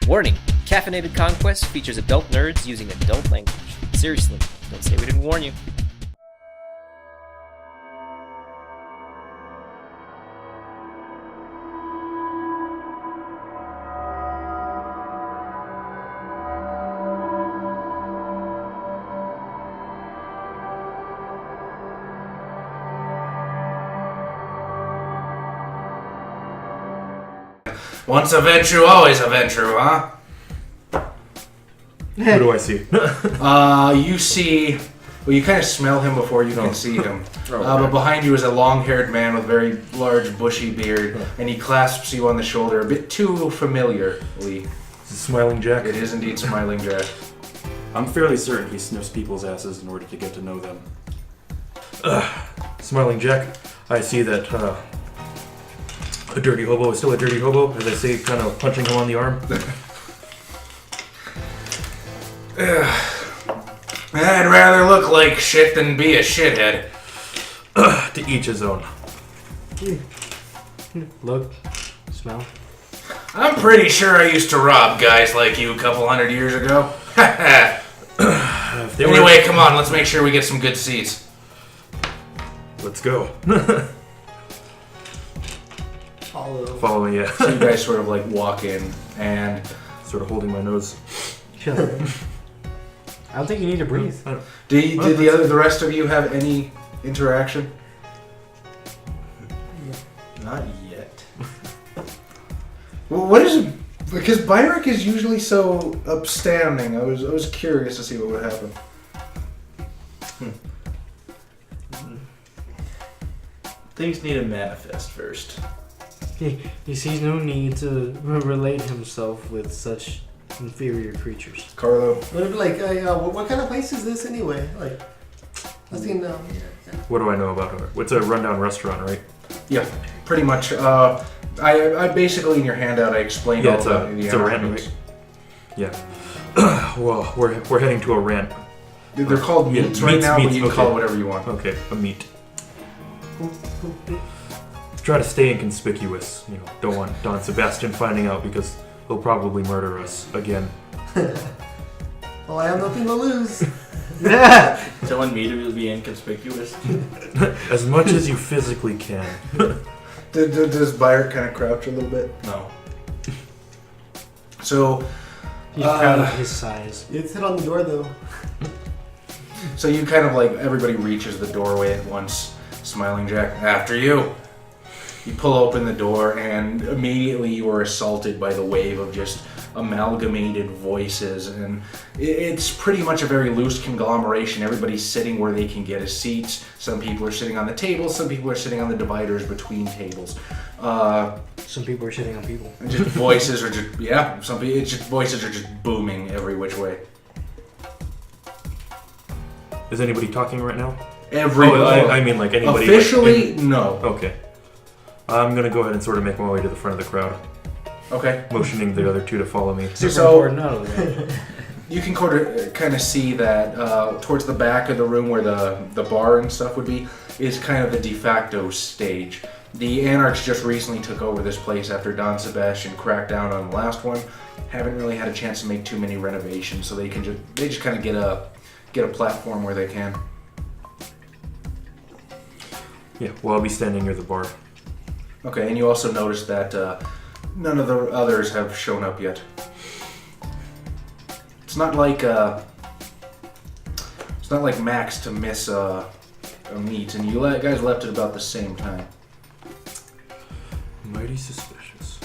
Warning, Caffeinated Conquest features adult nerds using adult language. Seriously, don't say we didn't warn you. Once a venture, always a venture, huh? Who do I see? You see... Well, you kind of smell him before you can see him. But behind you is a long-haired man with very large, bushy beard, and he clasps you on the shoulder a bit too familiarly. Is it Smiling Jack? It is indeed Smiling Jack. I'm fairly certain he sniffs people's asses in order to get to know them. Smiling Jack, I see that a dirty hobo is still a dirty hobo, as I say, kind of punching him on the arm. I'd rather look like shit than be a shithead. To each his own. Look, smell. I'm pretty sure I used to rob guys like you a couple hundred years ago. Anyway, come on, let's make sure we get some good seats. Let's go. Follow me, yeah. So you guys sort of like walk in and Sort of holding my nose. Shut up. I don't think you need to breathe. did the rest of you have any interaction? Not yet. Well, what is it? Because Byrick is usually so upstanding. I was curious to see what would happen. Things need to manifest first. He sees no need to relate himself with such inferior creatures. Carlo. Would it be like, what kind of place is this anyway? Like, let's get down here. What do I know about her? It's a rundown restaurant, right? Yeah, pretty much. I basically in your handout I explained all the it's a rant, right? Yeah. Well, we're heading to a rant. They're called meats right now, but you can call it whatever you want. Okay, a meat. Try to stay inconspicuous. You know, don't want Don Sebastian finding out because he'll probably murder us again. Well, I have nothing to lose. Telling me to be inconspicuous? As much as you physically can. Does Byrick kind of crouch a little bit? No. So, He's proud of his size. It's hit on the door though. so you kind of like everybody reaches the doorway at once. Smiling Jack, after you. You pull open the door, and immediately you are assaulted by the wave of just amalgamated voices, and it's pretty much a very loose conglomeration. Everybody's sitting where they can get a seat. Some people are sitting on the tables, some people are sitting on the dividers between tables. Some people are shitting on people. And just voices are just voices are just booming every which way. Is anybody talking right now? Everybody. I mean, like anybody. Officially, no. Okay. I'm gonna go ahead and sort of make my way to the front of the crowd, Okay. motioning the other two to follow me. Super So- important, no. You can kind of see that towards the back of the room where the bar and stuff would be is kind of the de facto stage. The Anarch just recently took over this place after Don Sebastian cracked down on the last one. Haven't really had a chance to make too many renovations, so they just kind of get a platform where they can. Yeah, well, I'll be standing near the bar. Okay, and you also notice that none of the others have shown up yet. It's not like Max to miss a meet, and you guys left at about the same time. Mighty suspicious.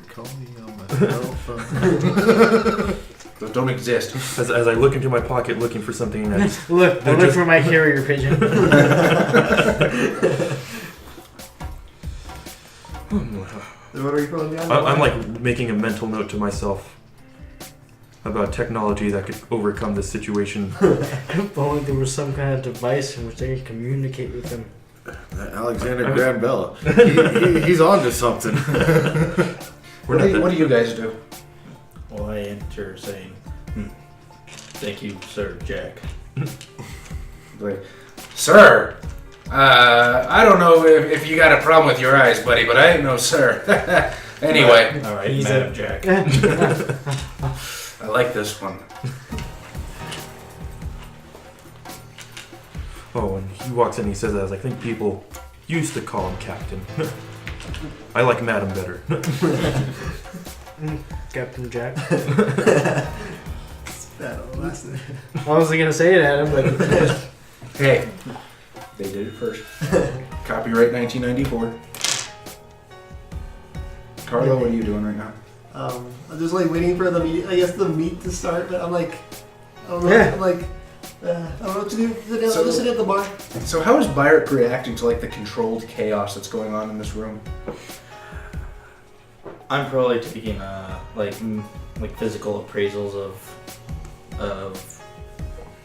Call me on my cell phone. Those don't exist. As I look into my pocket looking for something that's... Look, I look for my carrier pigeon. What are you calling down? I'm like making a mental note to myself about technology that could overcome this situation. If only there was some kind of device in which they could communicate with them. Alexander Graham Bell. He's on to something. What do you guys do? Well, I enter saying, thank you, Sir Jack. Like, sir, I don't know if you got a problem with your eyes, buddy, but I ain't no sir. Anyway, All right, He's Madam a- Jack. I like this one. Oh, and he walks in, he says that, I think people used to call him Captain. I like Madam better. Captain Jack. Last name. I wasn't gonna say it at him, but Hey, they did it first. Copyright 1994. Carlo, what are you doing right now? I'm just like waiting for the meet. I guess the meet to start, but I'm like, I don't know. Yeah. I'm like, I don't know what to do. So- I'm just sitting at the bar. So how is Byrick reacting to like the controlled chaos that's going on in this room? I'm probably taking like physical appraisals of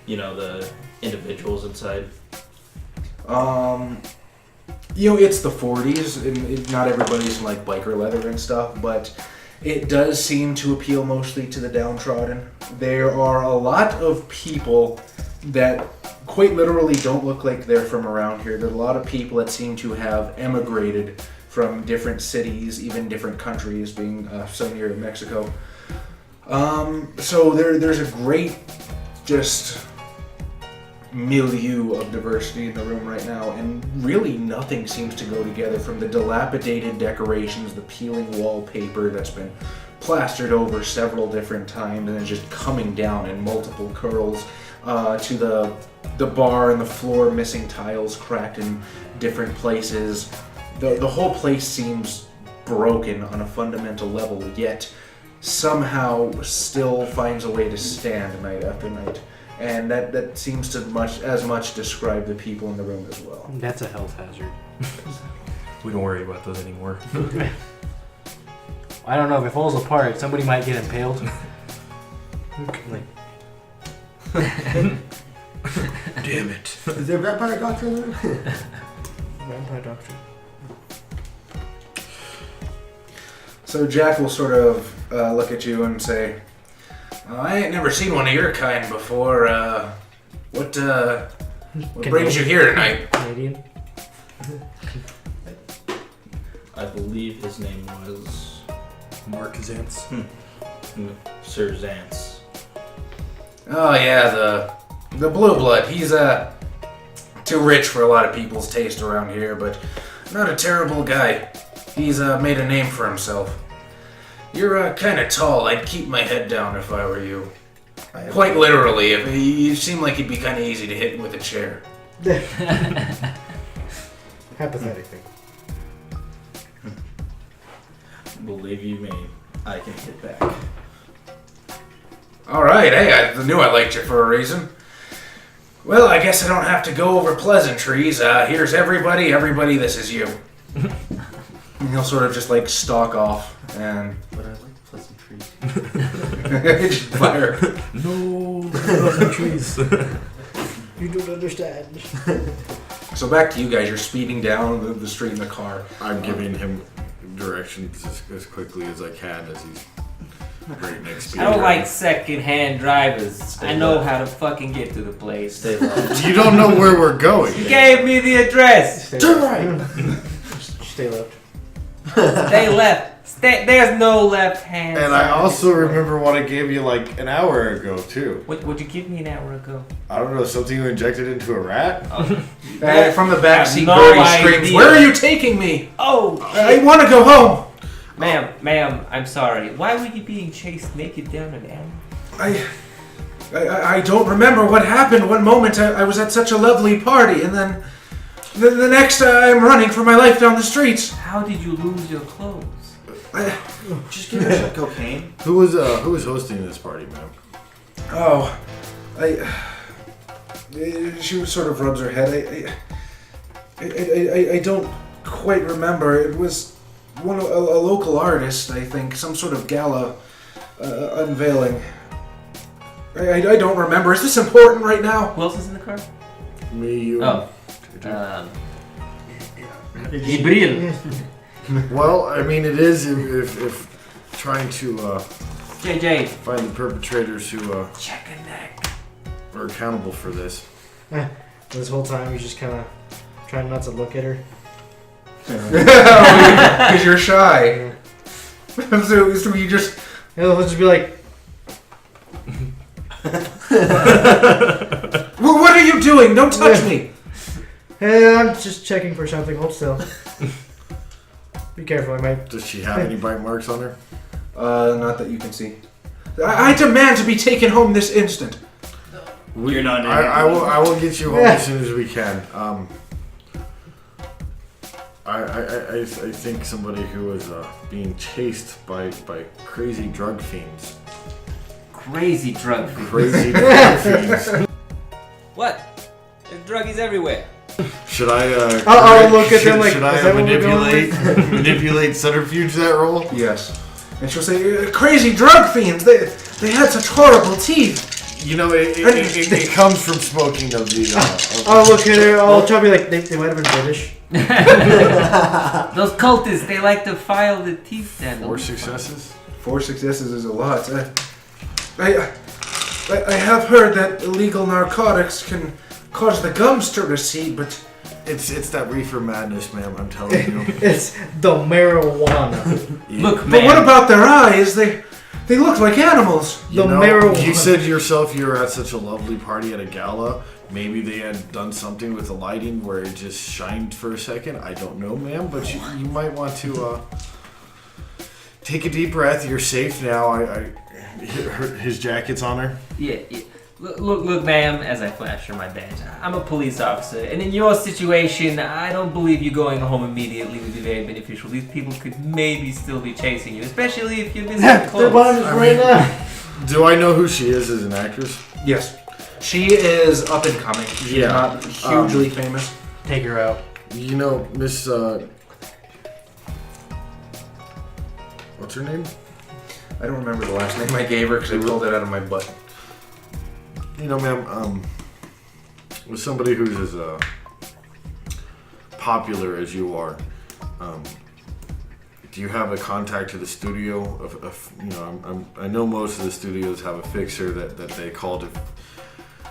the individuals inside. It's the 40s, and not everybody's in like biker leather and stuff, but it does seem to appeal mostly to the downtrodden. There are a lot of people that quite literally don't look like they're from around here. There are a lot of people that seem to have emigrated from different cities, even different countries, being so near Mexico. So there's a great just milieu of diversity in the room right now, and really nothing seems to go together, from the dilapidated decorations, the peeling wallpaper that's been plastered over several different times and is just coming down in multiple curls, to the bar and the floor missing tiles, cracked in different places. The whole place seems broken on a fundamental level, yet somehow still finds a way to stand night after night. And that seems to as much describe the people in the room as well. that's a health hazard. We don't worry about those anymore. I don't know if it falls apart, somebody might get impaled. Like, Damn it. Is there a vampire doctor in there? vampire doctor. So Jack will sort of look at you and say, I ain't never seen one of your kind before. What brings you here tonight? Canadian. I believe his name was Mark Zantz. Sir Zantz. Oh yeah, the blue blood. He's too rich for a lot of people's taste around here, but not a terrible guy. He's made a name for himself. You're kind of tall. I'd keep my head down if I were you. Quite literally. If you seem like you'd be kind of easy to hit with a chair. Hypothetically. Believe you me, I can hit back. All right. Hey, I knew I liked you for a reason. Well, I guess I don't have to go over pleasantries. Here's everybody. Everybody, this is you. And he'll sort of just like stalk off and But I like pleasantries. just fire. No, trees. You don't understand. So back to you guys. You're speeding down the street in the car. I'm giving him directions as quickly as I can as he's right next to I don't like second-hand drivers. Stay I know left. how to fucking get to the place. Stay low. You don't know where we're going. You gave me the address. Turn right. Stay left. Stay left. There's no left hand. And I side. also remember what I gave you like an hour ago too. What'd you give me an hour ago? I don't know, something you injected into a rat? From the back seat, no Birdie screams, idea. "Where are you taking me? Oh, I want to go home." ma'am, I'm sorry. Why were you being chased naked down an alley? I don't remember what happened. One moment I was at such a lovely party, and then the next I'm running for my life down the streets. How did you lose your clothes? Just give her some cocaine. Who was hosting this party, man? Oh, she sort of rubs her head. I don't quite remember. It was a local artist, I think, some sort of gala unveiling. I don't remember. Is this important right now? Who else is in the car? Me, you. Oh. Gabriel. Well, I mean, it is if trying to JJ. find the perpetrators who Check a neck. are accountable for this. This whole time you're just kind of trying not to look at her. Because you're shy. So you just... He'll just be like, What are you doing? Don't touch me! hey, I'm just checking for something. Hold still. Be careful, I might. Does she have any bite marks on her? Not that you can see. I demand to be taken home this instant. You're not. I will get you home as soon as we can. I think somebody who is being chased by crazy drug fiends. Crazy drug fiends. Crazy drug fiends. What? There's druggies everywhere. Should I? I'll look at them like, should is I that what we're going manipulate centrifuge that roll? Yes. And she'll say, crazy drug fiends, they had such horrible teeth. You know, it comes from smoking of the. I'll look at her. I'll try to be like, they might have been British. Those cultists, they like to file the teeth down. 4 successes. 4 successes is a lot. I have heard that illegal narcotics can cause the gums to recede, but It's that reefer madness, ma'am. I'm telling you. It's the marijuana. Look, but man. what about their eyes? They look like animals. The You know, marijuana. you said yourself you were at such a lovely party at a gala. Maybe they had done something with the lighting where it just shined for a second. I don't know, ma'am, but you might want to take a deep breath. You're safe now. His jacket's on her. Yeah. Look, ma'am, as I flash her my badge, I'm a police officer, and in your situation, I don't believe you going home immediately would be very beneficial. These people could maybe still be chasing you, especially if you're missing They're clothes. behind us right now. Do I know who she is as an actress? Yes. She is up and coming. She's Yeah. not hugely famous. Take her out. You know, Miss. What's her name? I don't remember the last name I gave her because I pulled it out of my butt. You know, ma'am, with somebody who's as popular as you are, do you have a contact to the studio? I know most of the studios have a fixer that they call to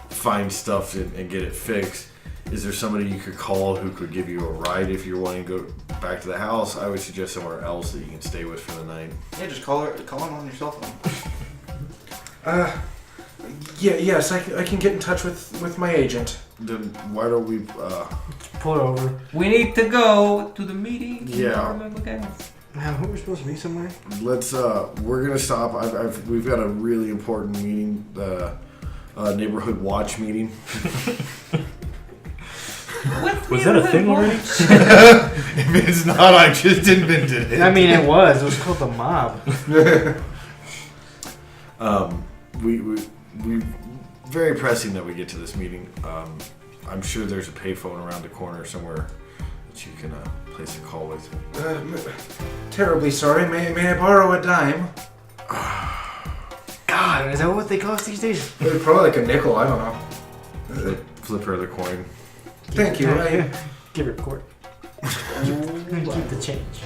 find stuff and get it fixed. Is there somebody you could call who could give you a ride if you're wanting to go back to the house? I would suggest somewhere else that you can stay with for the night. Yeah, just call him on your cell phone. Yes, I can get in touch with my agent. Then why don't we? Pull her over. We need to go to the meeting. Yeah. Remember, guys? Man, we're supposed to be somewhere. Let's. We're gonna stop. We've got a really important meeting. Neighborhood watch meeting. Was that a thing already? If it's not, I just invented it. I mean, it was. It was called the mob. We very pressing that we get to this meeting. I'm sure there's a payphone around the corner somewhere that you can place a call with. Terribly sorry. May I borrow a dime? God, is that what they cost these days? Probably like a nickel. I don't know. Flip her the coin. Thank you. Give her a quart. Keep the change.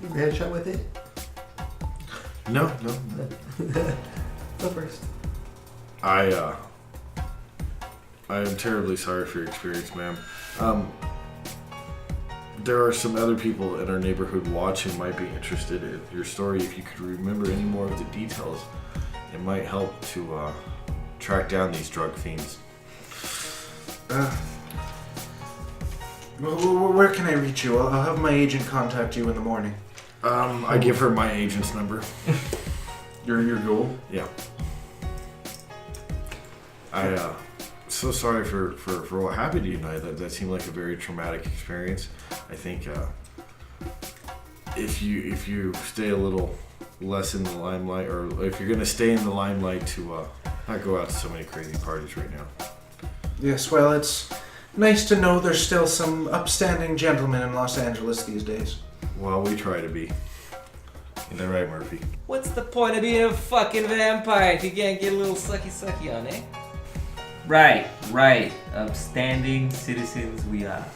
You headshot with it? No. Go first. I am terribly sorry for your experience, ma'am. There are some other people in our neighborhood watch who might be interested in your story. If you could remember any more of the details, it might help to track down these drug fiends. Where can I reach you? I'll have my agent contact you in the morning. I give her my agent's number. Your goal? Yeah. So sorry for what happened to you tonight. That seemed like a very traumatic experience. I think if you stay a little less in the limelight, or if you're gonna stay in the limelight, to not go out to so many crazy parties right now. Yes, well, it's nice to know there's still some upstanding gentlemen in Los Angeles these days. Well, we try to be. Isn't that right, Murphy? What's the point of being a fucking vampire if you can't get a little sucky on, eh? Right. Upstanding citizens we are.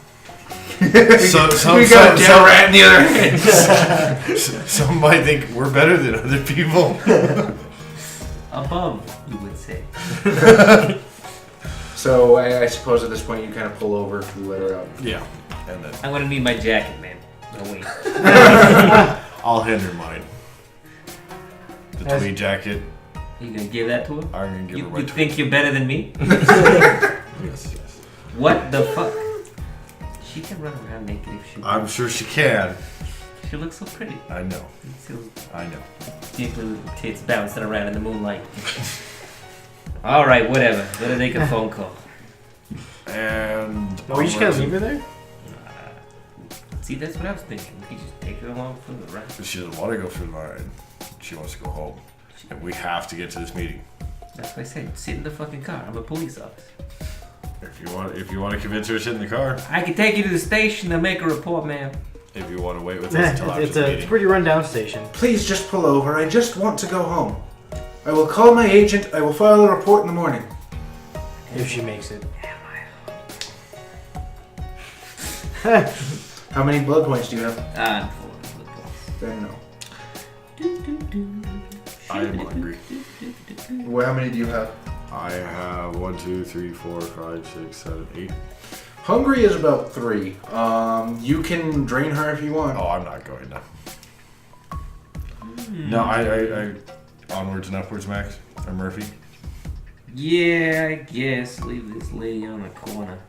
We got Del Rat in the other hand. Some might think we're better than other people. Above, you would say. So I suppose at this point you kind of pull over to let her out. Yeah. And then I'm gonna need my jacket, man. Oh wait. I'll hand her mine. The As- tweed jacket. You gonna give that to her? I'm gonna give her my You tweed. think you're better than me? Yes, yes. What the fuck? She can run around naked if she I'm wants. sure she can. She looks so pretty. I know. It's so I know. deeply little tits bouncing around in the moonlight. Alright, whatever. Better make a phone call. And Are we just gonna leave her there? See, that's what I was thinking. We could just take her along for the ride. she doesn't want to go for the ride. She wants to go home. And we have to get to this meeting. That's what I said. Sit in the fucking car. I'm a police officer. If you want to convince her to sit in the car. I can take you to the station and make a report, ma'am. If you want to wait with us until after It's the a meeting. pretty rundown station. Please just pull over. I just want to go home. I will call my agent. I will file a report in the morning. If she makes it. How many blood points do you have? I'm full of blood points. Then no. I am hungry. Well, how many do you have? I have 1, 2, 3, 4, 5, 6, 7, 8. Hungry is about 3. You can drain her if you want. Oh, I'm not going now. No, I onwards and upwards, Max or Murphy. Yeah, I guess. Leave this lady on the corner.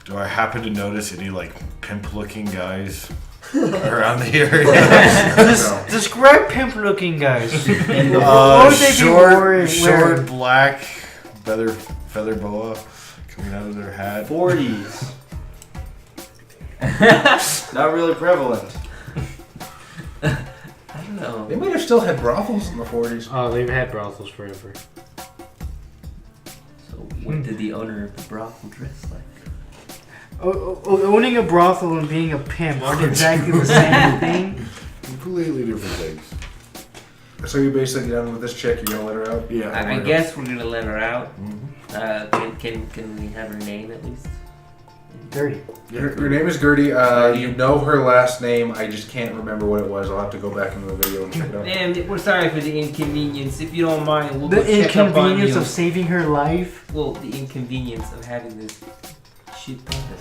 Do I happen to notice any like pimp-looking guys around the area? Describe pimp-looking guys. What would they be wearing? short, black, feather boa coming out of their hat. 40s. Not really prevalent. I don't know. They might have still had brothels in the 40s. Oh, they've had brothels forever. So, what did the owner of the brothel dress like? Owning a brothel and being a pimp aren't exactly the same thing. Completely different things. So you're basically done with this chick. You're gonna let her out? Yeah. I guess we're gonna let her out. Mhm. Can we have her name at least? Dirty. Her name is Gertie. You know her last name. I just can't remember what it was. I'll have to go back into the video and check it out. Ma'am, we're sorry for the inconvenience. If you don't mind, we'll go The check up on inconvenience you. of saving her life. Well, the inconvenience of having this shit done to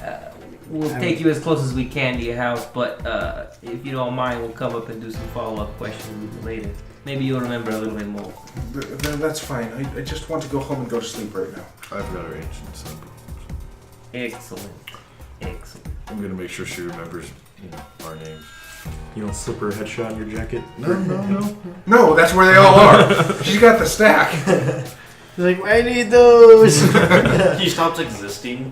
her. We'll take you as close as we can to your house, but if you don't mind, we'll come up and do some follow-up questions with you later. Maybe you'll remember a little bit more. That's fine. I just want to go home and go to sleep right now. I've got her ancient number. Excellent. Excellent. I'm gonna make sure she remembers, our names. You don't slip her a headshot in your jacket? No. No, that's where they all are. She's got the stack. You're like, I need those. He stops existing.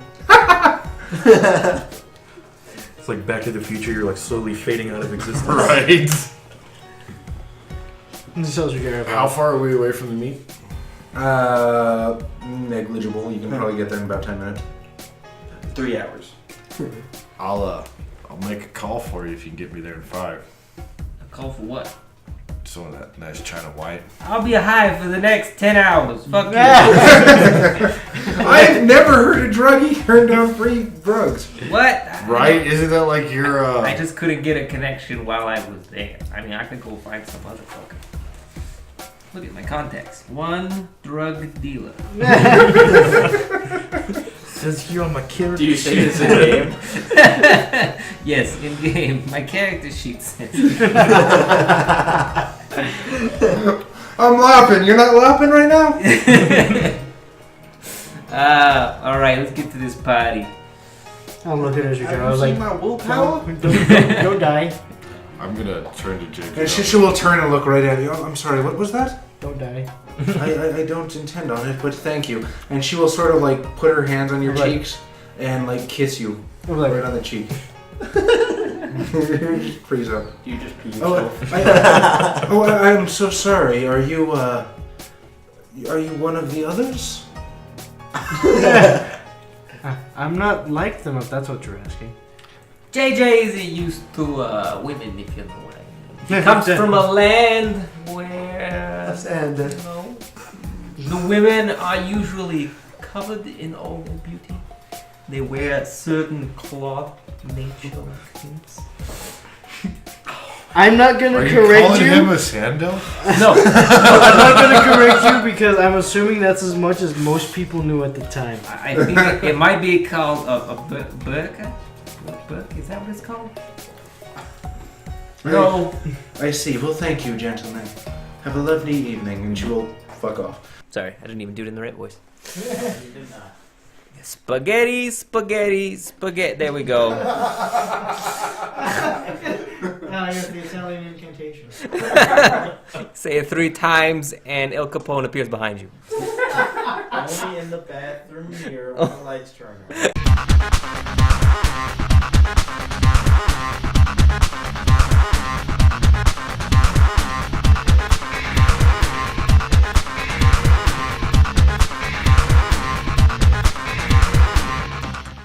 It's like Back to the Future, you're like slowly fading out of existence. Right. This tells you you're How far are we away from the meet? Negligible. You can probably get there in about 10 minutes. 3 hours. I'll make a call for you if you can get me there in 5. A call for what? Some of that nice China white. I'll be high for the next 10 hours. Fuck you. I've never heard a druggie turn down free drugs. What? Right? Isn't that like your I just couldn't get a connection while I was there. I mean, I could go find some other fucker. Look at my contacts. One drug dealer. Says here on my character Do you say sheet. this in game? Yes, in game. My character sheet says. I'm laughing. You're not laughing right now? Alright, let's get to this party. I'm looking at you, Have I you was seen like, my willpower? don't die. I'm gonna turn to Jake. And she will turn and look right at you. Oh, I'm sorry, what was that? Don't die. I don't intend on it, but thank you. And she will sort of like put her hands on your Right. cheeks and like kiss you I'm like, right on the cheek. Just freeze up. You just pee Oh, yourself. I'm so sorry. Are you one of the others? I'm not like them if that's what you're asking. JJ isn't used to women, if you know what I mean. He comes from a land where And you know, the women are usually covered in all their beauty. They wear certain cloth nature things. I'm not gonna Are you correct calling you. him a sando? No. I'm not gonna correct you because I'm assuming that's as much as most people knew at the time. I think it might be called a burqa. Book? Is that what it's called? No. I see. Well, thank you, gentlemen. Have a lovely evening, and she will fuck off. Sorry, I didn't even do it in the right voice. You did not. Spaghetti, spaghetti, spaghetti. There we go. Now I got the Italian incantation. Say it 3 times, and El Capone appears behind you. Only in the bathroom mirror when the lights turn on.